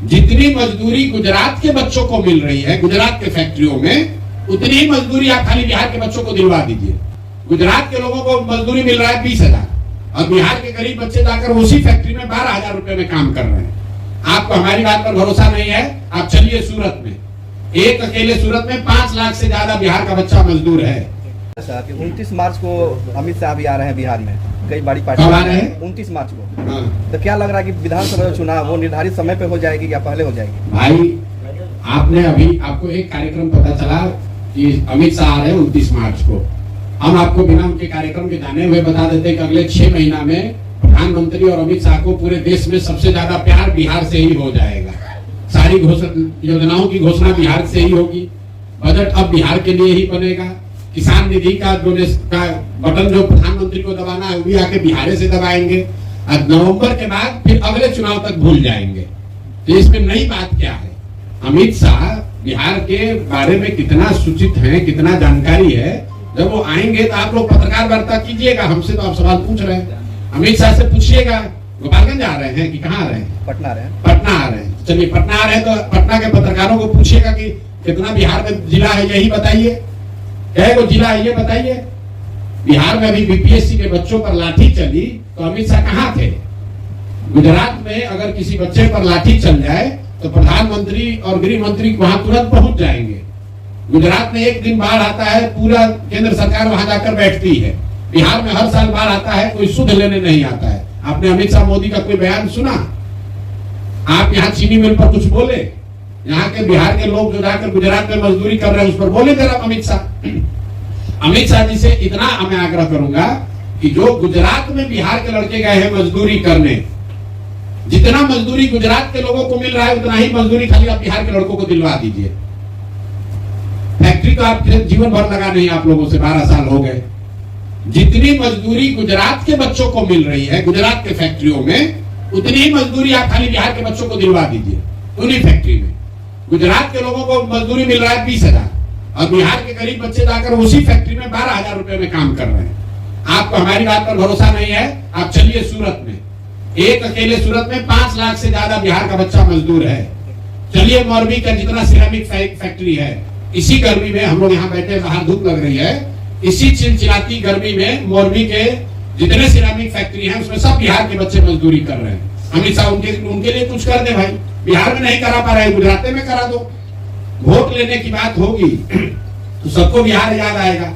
जितनी मजदूरी गुजरात के बच्चों को मिल रही है गुजरात के फैक्ट्रियों में, उतनी ही मजदूरी आप खाली बिहार के बच्चों को दिलवा दीजिए। गुजरात के लोगों को मजदूरी मिल रहा है 20,000 और बिहार के गरीब बच्चे जाकर उसी फैक्ट्री में 12,000 रुपए में काम कर रहे हैं। आपको हमारी बात पर भरोसा नहीं है, आप चलिए सूरत में, एक अकेले सूरत में 5 लाख से ज्यादा बिहार का बच्चा मजदूर है। 29 मार्च को अमित शाह भी आ रहे हैं बिहार में, कई बड़ी पार्टी कब आ रहे हैं? 29 मार्च को। तो क्या लग रहा है कि विधानसभा चुनाव वो निर्धारित समय पे हो जाएगी या पहले हो जाएगी? भाई आपने अभी आपको एक कार्यक्रम पता चला कि अमित शाह आ रहे हैं 29 मार्च को। हम आपको बिना उनके कार्यक्रम के जाने हुए बता देते हैं कि अगले 6 महीना में प्रधानमंत्री और अमित शाह को पूरे देश में सबसे ज्यादा प्यार बिहार से ही हो जाएगा। सारी योजनाओं की घोषणा बिहार से ही होगी। बजट अब बिहार के लिए ही बनेगा। किसान निधि का बटन जो प्रधानमंत्री को दबाना है वो भी आके बिहार से दबाएंगे। और नवंबर के बाद फिर अगले चुनाव तक भूल जाएंगे। तो इसमें नई बात क्या है? अमित शाह बिहार के बारे में कितना सूचित है, कितना जानकारी है। जब वो आएंगे तो आप लोग पत्रकार वार्ता कीजिएगा, हमसे तो आप सवाल पूछ रहे हैं। अमित शाह से पूछिएगा गोपालगंज आ रहे हैं कि कहाँ आ रहे हैं? पटना आ रहे हैं। पटना आ रहे हैं। चलिए पटना आ रहे हैं तो पटना के पत्रकारों को पूछिएगा कि कितना बिहार में जिला है यही बताइए, वो जिला है ये बताइए। बिहार में अभी बीपीएससी के बच्चों पर लाठी चली तो अमित शाह कहाँ थे? गुजरात में अगर किसी बच्चे पर लाठी चल जाए तो प्रधानमंत्री और गृह मंत्री वहां तुरंत पहुंच जाएंगे। गुजरात में एक दिन बाढ़ आता है, पूरा केंद्र सरकार वहां जाकर बैठती है। बिहार में हर साल बाढ़ आता है, कोई सुध लेने नहीं आता है। आपने अमित शाह मोदी का कोई बयान सुना? आप यहाँ चीनी मिल पर कुछ बोले? यहाँ के बिहार के लोग जो जाकर गुजरात में मजदूरी कर रहे हैं उस पर बोले जरा अमित शाह? अमित शाह जी से इतना मैं आग्रह करूंगा कि जो गुजरात में बिहार के लड़के गए हैं मजदूरी करने, जितना मजदूरी गुजरात के लोगों को मिल रहा है उतना ही मजदूरी खाली आप बिहार के लड़कों को दिलवा दीजिए। फैक्ट्री तो आप जीवन भर लगा नहीं, आप लोगों से 12 साल हो गए। जितनी मजदूरी गुजरात के बच्चों को मिल रही है गुजरात के फैक्ट्रियों में, उतनी ही मजदूरी आप खाली बिहार के बच्चों को दिलवा दीजिए उन्हीं फैक्ट्री में। गुजरात के लोगों को मजदूरी मिल रहा है 20,000 और बिहार के गरीब बच्चे जाकर उसी फैक्ट्री में 12,000 रुपए में काम कर रहे हैं। आपको हमारी बात पर भरोसा नहीं है, आप चलिए सूरत में, एक अकेले सूरत में 5 लाख से ज्यादा बिहार का बच्चा मजदूर है। चलिए मोरबी का जितना सिरेमिक फैक्ट्री है, इसी गर्मी में हम लोग यहाँ बैठे, बाहर धूप लग रही है, इसी चिलचिलाती गर्मी में मोरबी के जितने सिरेमिक फैक्ट्री हैं उसमें सब बिहार के बच्चे मजदूरी कर रहे हैं। अमित शाह उनके लिए कुछ कर दे भाई। बिहार में नहीं करा पा रहे, गुजरात में करा दो। वोट लेने की बात होगी तो सबको बिहार याद आएगा।